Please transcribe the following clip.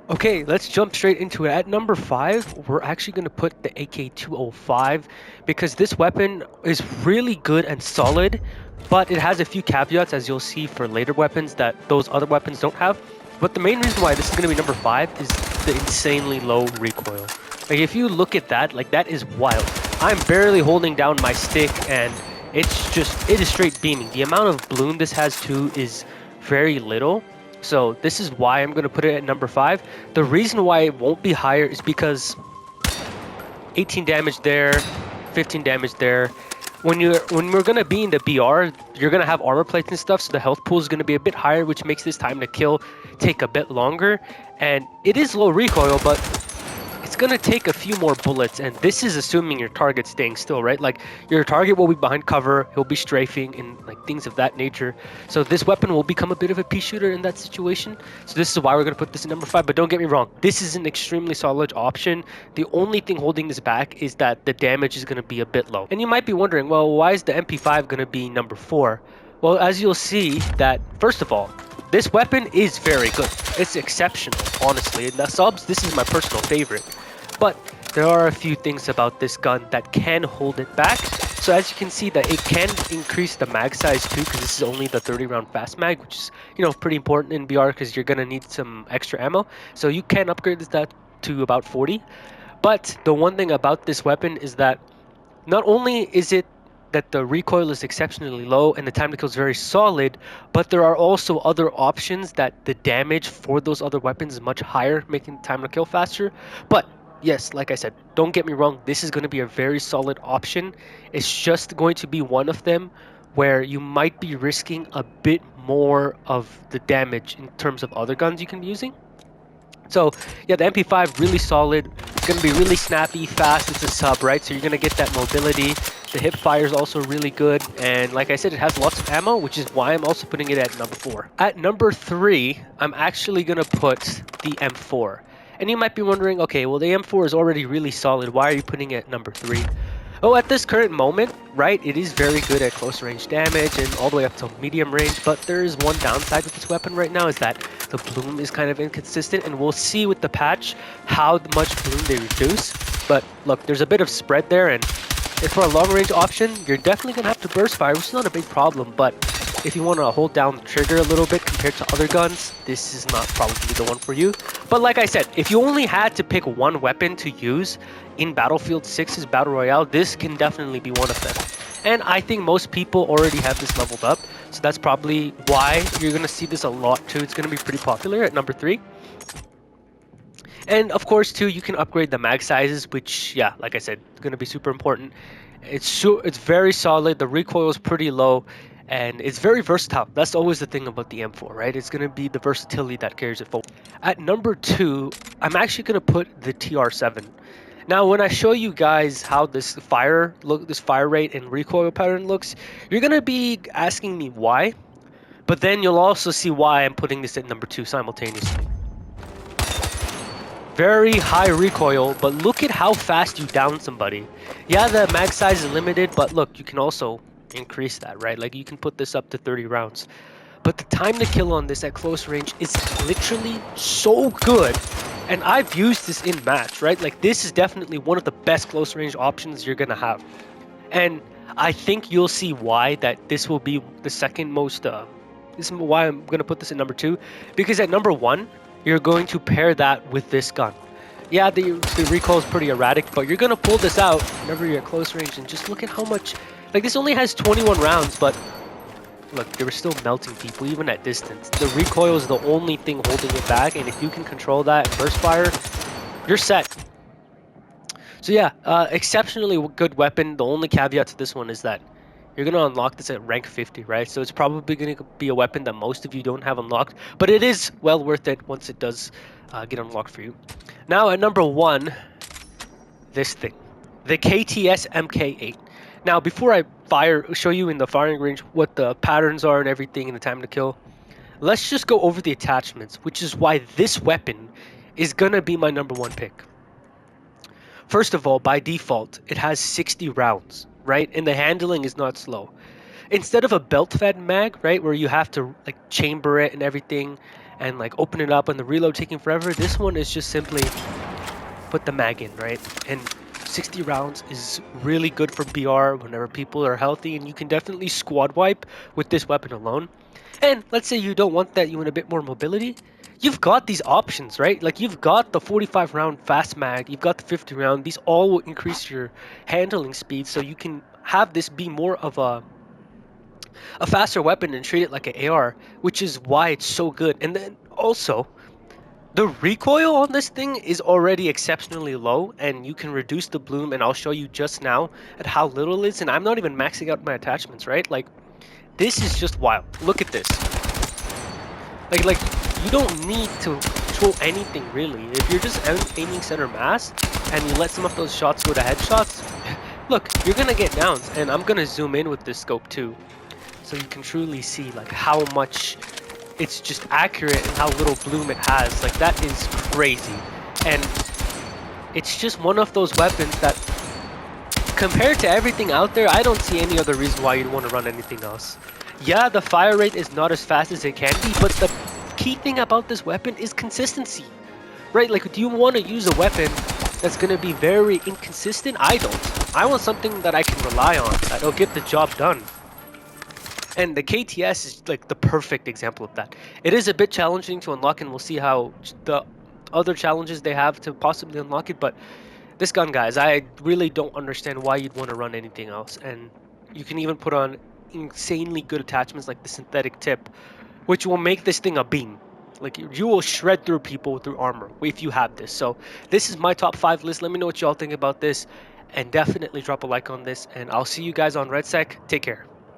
Okay, let's jump straight into it. At number 5, we're actually going to put the AK-205 because this weapon is really good and solid, but it has a few caveats, as you'll see for later weapons, that those other weapons don't have. But the main reason why this is going to be number 5 is the insanely low recoil. Like, if you look at that, like, that is wild. I'm barely holding down my stick, and it is straight beaming. The amount of bloom this has, too, is very little. So this is why I'm going to put it at number 5. The reason why it won't be higher is because 18 damage there, 15 damage there. When we're going to be in the BR, you're going to have armor plates and stuff, so the health pool is going to be a bit higher, which makes this time to kill take a bit longer. And it is low recoil, but it's going to take a few more bullets, and this is assuming your target's staying still, right? Like, your target will be behind cover, he'll be strafing, and like things of that nature. So this weapon will become a bit of a pea shooter in that situation. So this is why we're going to put this in number 5, but don't get me wrong, this is an extremely solid option. The only thing holding this back is that the damage is going to be a bit low. And you might be wondering, well, why is the MP5 going to be number 4? Well, as you'll see, that first of all, this weapon is very good. It's exceptional, honestly. In the subs, this is my personal favorite. But there are a few things about this gun that can hold it back. So as you can see, that it can increase the mag size too, because this is only the 30 round fast mag, which is, you know, pretty important in BR because you're gonna need some extra ammo. So you can upgrade that to about 40. But the one thing about this weapon is that not only is it that the recoil is exceptionally low and the time to kill is very solid, but there are also other options that the damage for those other weapons is much higher, making the time to kill faster. But yes, like I said, don't get me wrong, this is going to be a very solid option. It's just going to be one of them where you might be risking a bit more of the damage in terms of other guns you can be using. So yeah, the MP5 really solid. It's gonna be really snappy, fast. It's a sub, right? So you're gonna get that mobility. The hip fire is also really good, and like I said, it has lots of ammo, which is why I'm also putting it at number 4. At number 3, I'm actually gonna put the M4. And you might be wondering, okay, well the M4 is already really solid. Why are you putting it at number 3? Oh, at this current moment, right, it is very good at close range damage and all the way up to medium range, but there is one downside with this weapon right now is that the bloom is kind of inconsistent, and we'll see with the patch how much bloom they reduce. But look, there's a bit of spread there, and if for a long range option, you're definitely going to have to burst fire, which is not a big problem, but if you want to hold down the trigger a little bit compared to other guns, this is not probably the one for you. But like I said, if you only had to pick one weapon to use in Battlefield 6's Battle Royale, this can definitely be one of them. And I think most people already have this leveled up, so that's probably why you're going to see this a lot too. It's going to be pretty popular at number 3. And of course too, you can upgrade the mag sizes, which, yeah, like I said, it's going to be super important. It's very solid, the recoil is pretty low, and it's very versatile. That's always the thing about the M4, right? It's going to be the versatility that carries it forward. At number 2, I'm actually going to put the TR7. Now, when I show you guys how this fire rate and recoil pattern looks, you're going to be asking me why, but then you'll also see why I'm putting this at number 2 simultaneously. Very high recoil, but look at how fast you down somebody. Yeah, the mag size is limited, but look, you can also increase that, right? Like, you can put this up to 30 rounds. But the time to kill on this at close range is literally so good. And I've used this in match, right? Like, this is definitely one of the best close range options you're going to have. And I think you'll see why that this will be the second most, this is why I'm going to put this in number 2. Because at number 1, you're going to pair that with this gun. Yeah, the recoil is pretty erratic, but you're going to pull this out whenever you're at close range, and just look at how much, like, this only has 21 rounds, but look, they were still melting people even at distance. The recoil is the only thing holding it back, and if you can control that and burst fire, you're set. So yeah, exceptionally good weapon. The only caveat to this one is that you're going to unlock this at rank 50, right? So it's probably going to be a weapon that most of you don't have unlocked, but it is well worth it once it does get unlocked for you. Now at number 1, this thing, the KTS MK8. Now before I show you in the firing range what the patterns are and everything and the time to kill, let's just go over the attachments, which is why this weapon is going to be my number 1 pick. First of all, by default, it has 60 rounds, right? And the handling is not slow. Instead of a belt-fed mag, right, where you have to like chamber it and everything, and like open it up and the reload taking forever. This one is just simply put the mag in, right? And 60 rounds is really good for BR whenever people are healthy, and you can definitely squad wipe with this weapon alone. And let's say you don't want that, you want a bit more mobility. You've got these options, right? Like you've got the 45 round fast mag, you've got the 50 round. These all will increase your handling speed, so you can have this be more of a faster weapon and treat it like an AR, which is why it's so good. And then also, the recoil on this thing is already exceptionally low, and you can reduce the bloom, and I'll show you just now at how little it is, and I'm not even maxing out my attachments, right? Like, this is just wild. Look at this. Like you don't need to throw anything really. If you're just aiming center mass, and you let some of those shots go to headshots, look, you're gonna get downs, and I'm gonna zoom in with this scope too, so you can truly see like how much it's just accurate and how little bloom it has. Like, that is crazy. And it's just one of those weapons that, compared to everything out there, I don't see any other reason why you'd want to run anything else. Yeah, the fire rate is not as fast as it can be, but the key thing about this weapon is consistency, right? Like, do you want to use a weapon that's going to be very inconsistent? I don't. I want something that I can rely on, that'll get the job done. And the KTS is like the perfect example of that. It is a bit challenging to unlock, and we'll see how the other challenges they have to possibly unlock it. But this gun, guys, I really don't understand why you'd want to run anything else. And you can even put on insanely good attachments like the synthetic tip, which will make this thing a beam. Like, you will shred through people through armor if you have this. So this is my top 5 list. Let me know what y'all think about this, and definitely drop a like on this. And I'll see you guys on RedSec. Take care.